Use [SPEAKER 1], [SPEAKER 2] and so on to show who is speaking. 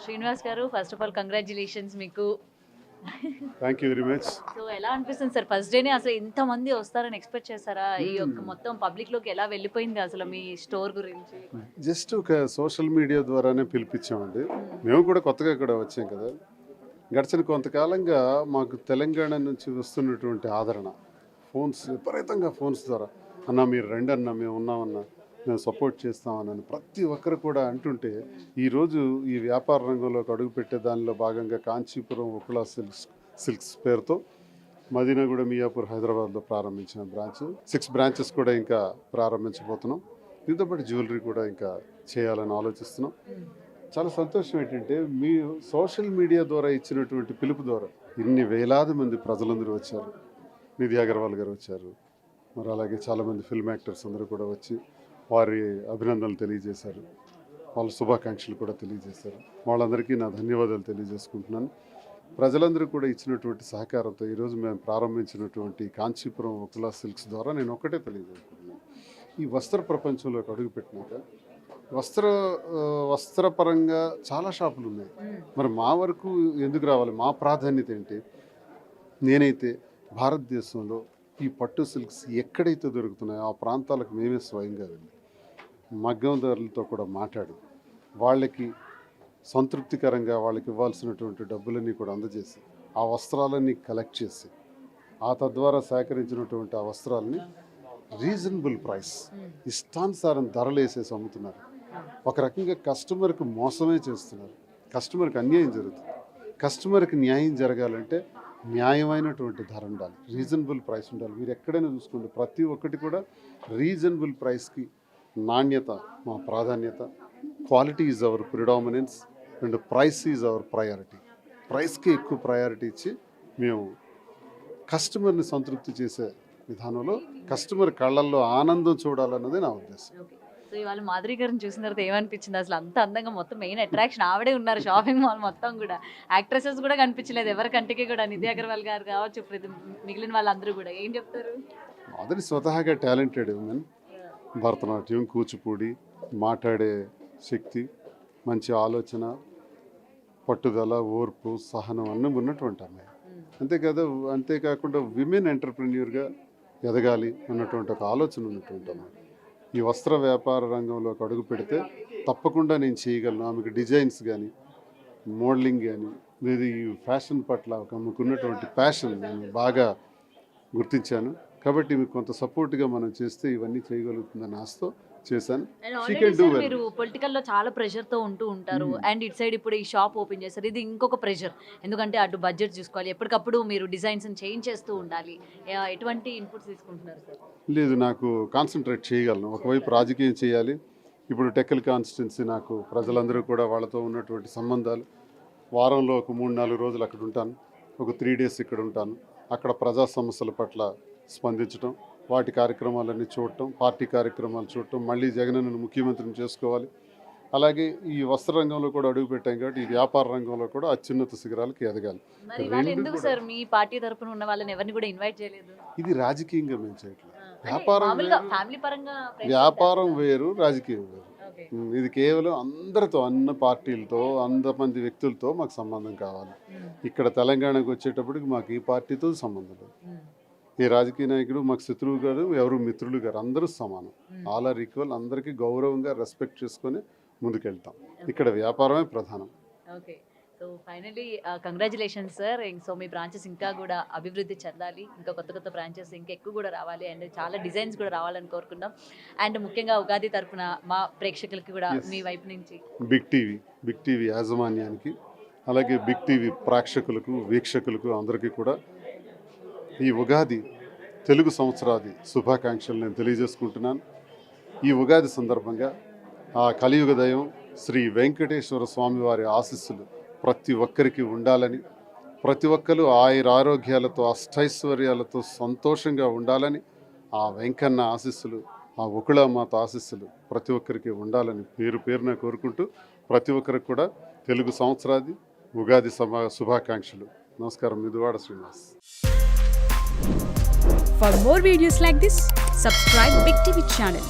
[SPEAKER 1] శ్రీనివాస్ గారు, first of all congratulations మీకు.
[SPEAKER 2] Thank you very much.
[SPEAKER 1] So ఎలా అనిపిస్తుంది సార్, ఫస్ట్ డేనే అసలు ఇంతమంది వస్తారని ఎక్స్పెక్ట్ చేశారా? ఈ యొక్క మొత్తం పబ్లిక్లోకి ఎలా వెళ్ళిపోయింది అసలు మీ స్టోర్ గురించి?
[SPEAKER 2] జస్ట్ ఒక సోషల్ మీడియా ద్వారానే పిలిపించామండి. మేము కూడా కొత్తగా ఇక్కడ వచ్చాం కదా. గడిచిన కొంతకాలంగా మాకు తెలంగాణ నుంచి వస్తున్నటువంటి ఆదరణ, ఫోన్స్ విపరీతంగా ఫోన్స్ ద్వారా, అన్న మీరు రండి అన్న, మేము ఉన్నామన్నా, మేము సపోర్ట్ చేస్తామని ప్రతి ఒక్కరు కూడా అంటుంటే, ఈరోజు ఈ వ్యాపార రంగంలోకి అడుగుపెట్టే దానిలో భాగంగా కాంచీపురం ఉకులా సిల్క్స్ పేరుతో మదీనాగూడ, మియాపూర్, హైదరాబాద్లో ప్రారంభించిన బ్రాంచ్, 6 బ్రాంచెస్ కూడా ఇంకా ప్రారంభించబోతున్నాం. దీంతోపాటు జ్యువెలరీ కూడా ఇంకా చేయాలని ఆలోచిస్తున్నాం. చాలా సంతోషం ఏంటంటే, మీ సోషల్ మీడియా ద్వారా ఇచ్చినటువంటి పిలుపు ద్వారా ఇన్ని వేలాది మంది ప్రజలందరూ వచ్చారు. నిధి అగర్వాల్ గారు వచ్చారు, మరి అలాగే చాలామంది ఫిల్మ్ యాక్టర్స్ అందరూ కూడా వచ్చి వారి అభినందనలు తెలియజేశారు, వాళ్ళ శుభాకాంక్షలు కూడా తెలియజేశారు. వాళ్ళందరికీ నా ధన్యవాదాలు తెలియజేసుకుంటున్నాను. ప్రజలందరూ కూడా ఇచ్చినటువంటి సహకారంతో ఈరోజు మేము ప్రారంభించినటువంటి కాంచీపురం ఉకులా సిల్క్స్ ద్వారా నేను ఒక్కటే తెలియజేసుకుంటున్నాను, ఈ వస్త్ర ప్రపంచంలోకి అడుగుపెట్టినాక వస్త్రపరంగా చాలా షాపులు ఉన్నాయి. మరి మా వరకు ఎందుకు రావాలి? మా ప్రాధాన్యత ఏంటి? నేనైతే భారతదేశంలో ఈ పట్టు సిల్క్స్ ఎక్కడైతే దొరుకుతున్నాయో ఆ ప్రాంతాలకు మేమే స్వయంగా వెళ్ళి మగ్గందారులతో కూడా మాట్లాడి వాళ్ళకి సంతృప్తికరంగా వాళ్ళకి ఇవ్వాల్సినటువంటి డబ్బులన్నీ కూడా అందజేసి ఆ వస్త్రాలన్నీ కలెక్ట్ చేసి ఆ తద్వారా సేకరించినటువంటి ఆ వస్త్రాలని రీజనబుల్ ప్రైస్, ఇష్టానుసారం ధరలు వేసేసి అమ్ముతున్నారు. ఒక రకంగా కస్టమర్కి మోసమే చేస్తున్నారు. కస్టమర్కి అన్యాయం జరుగుతుంది. కస్టమర్కి న్యాయం జరగాలంటే న్యాయమైనటువంటి ధర ఉండాలి, రీజనబుల్ ప్రైస్ ఉండాలి. మీరు ఎక్కడైనా చూసుకోండి, ప్రతి ఒక్కటి కూడా రీజనబుల్ ప్రైస్కి నాణ్యత మా ప్రాధాన్యత. Quality is our predominance and price is our priority. ప్రైస్కి ఎక్కువ ప్రయారిటీ ఇచ్చి మేము కస్టమర్ని సంతృప్తి చేసే విధానంలో కస్టమర్ కళ్ళల్లో ఆనందం చూడాలన్నదే నా ఉద్దేశం.
[SPEAKER 1] సో ఇవాళ మాధురి గారిని చూసిన తర్వాత ఏమనిపించింది? అసలు అంత అందంగా మొత్తం మెయిన్ అట్రాక్షన్ ఆవిడే ఉన్నారు షాపింగ్ మాల్ మొత్తం కూడా. యాక్ట్రెసెస్ కూడా కనిపించలేదు ఎవరి కంటికి కూడా. నిధి అగర్వాల్ గారు కావచ్చు, మిగిలిన వాళ్ళందరూ కూడా. ఏం చెప్తారు?
[SPEAKER 2] మాధురి స్వతహాగా టాలెంటెడ్ ఉమెన్. భరతనాట్యం, కూచిపూడి, మాట్లాడే శక్తి, మంచి ఆలోచన, పట్టుదల, ఓర్పు, సహనం అన్నీ ఉన్నటువంటి అమ్మాయి. అంతేకాకుండా విమెన్ ఎంటర్ప్రెన్యూర్గా ఎదగాలి అన్నటువంటి ఒక ఆలోచన ఉన్నటువంటి అమ్మాయి. ఈ వస్త్ర వ్యాపార రంగంలోకి అడుగు పెడితే తప్పకుండా నేను చేయగలను. ఆమెకు డిజైన్స్ కానీ, మోడలింగ్ కానీ, లేదా ఈ ఫ్యాషన్ పట్ల ఆమెకున్నటువంటి ప్యాషన్ నేను బాగా గుర్తించాను. కాబట్టి మీకు కొంత సపోర్ట్గా మనం చేస్తే ఇవన్నీ చేయగలుగుతుందని ఆశతో చేశాను.
[SPEAKER 1] మీరు పొలిటికల్లో చాలా ప్రెషర్తో ఉంటూ ఉంటారు, అండ్ ఇటు సైడ్ ఇప్పుడు ఈ షాప్ ఓపెన్ చేస్తారు. ఇది ఇంకొక ప్రెషర్, ఎందుకంటే అటు బడ్జెట్ చూసుకోవాలి, ఎప్పటికప్పుడు మీరు డిజైన్స్ చేంజ్ చేస్తూ ఉండాలి. ఎటువంటి ఇన్పుట్స్ తీసుకుంటున్నారు సార్?
[SPEAKER 2] లేదు, నాకు కాన్సన్ట్రేట్ చేయగలను. ఒకవైపు రాజకీయం చేయాలి, ఇప్పుడు టెక్కల్ కాన్స్టిట్యున్సీ, నాకు ప్రజలందరూ కూడా వాళ్ళతో ఉన్నటువంటి సంబంధాలు. వారంలో ఒక 3-4 రోజులు అక్కడ ఉంటాను, ఒక 3 days ఇక్కడ ఉంటాను. అక్కడ ప్రజా సమస్యల పట్ల స్పందించడం, వాటి కార్యక్రమాలన్నీ చూడటం, పార్టీ కార్యక్రమాలు చూడటం, మళ్ళీ జగనన్నను ముఖ్యమంత్రిని చేసుకోవాలి. అలాగే ఈ వస్త్ర రంగంలో కూడా అడుగుపెట్టాం కాబట్టి ఈ వ్యాపార రంగంలో కూడా అత్యున్నత శిఖరాలకు ఎదగాలి.
[SPEAKER 1] ఎందుకు సార్ మీ పార్టీ తరపున ఉన్న వాళ్ళని ఎవరిని కూడా ఇన్వైట్ చేయలేదు?
[SPEAKER 2] ఇది రాజకీయంగా మేము చేయట్లేదు. వ్యాపారం వేరు, రాజకీయం వేరు. ఇది కేవలం అందరితో, అన్ని పార్టీలతో, అంతమంది వ్యక్తులతో మాకు సంబంధం కావాలి. ఇక్కడ తెలంగాణకు వచ్చేటప్పటికి మాకు ఈ పార్టీతో సంబంధం లేదు. ఏ రాజకీయ నాయకుడు మాకు శత్రువు గారు, ఎవరు మిత్రులు గారు, అందరూ సమానం. All are equal. అందరికీ గౌరవంగా రెస్పెక్ట్ చేసుకొని ముందుకెళ్తాం. ఇక్కడ వ్యాపారమే ప్రధానం.
[SPEAKER 1] Okay, so finally congratulations sir. So మీ బ్రాంచెస్ ఇంకా కూడా అభివృద్ధి చెందాలి, ఇంకా కొత్త కొత్త బ్రాంచెస్ ఇంకా ఎక్కువ కూడా రావాలి, అండ్ చాలా డిజైన్స్ కూడా రావాలని కోరుకుందాం. అండ్ ముఖ్యంగా ఉగాది తరఫున మా ప్రేక్షకులకి కూడా మీ వైపు నుంచి
[SPEAKER 2] బిగ్ టీవీ యాజమాన్యానికి, అలాగే బిగ్ టీవీ ప్రేక్షకులకు, వీక్షకులకు అందరికీ కూడా ఈ ఉగాది తెలుగు సంవత్సరాది శుభాకాంక్షలు నేను తెలియజేసుకుంటున్నాను. ఈ ఉగాది సందర్భంగా ఆ కలియుగ దైవం శ్రీ వెంకటేశ్వర స్వామి వారి ఆశీస్సులు ప్రతి ఒక్కరికి ఉండాలని, ప్రతి ఒక్కరు ఆయురారోగ్యాలతో, అష్టైశ్వర్యాలతో సంతోషంగా ఉండాలని, ఆ వెంకన్న ఆశీస్సులు, ఆ ఉకుళమాత ఆశీస్సులు ప్రతి ఒక్కరికి ఉండాలని పేరున కోరుకుంటూ, ప్రతి ఒక్కరికి కూడా తెలుగు సంవత్సరాది ఉగాది శుభాకాంక్షలు. నమస్కారం. మిదువాడ Srinivas.
[SPEAKER 3] For more videos like this, subscribe Big TV channel.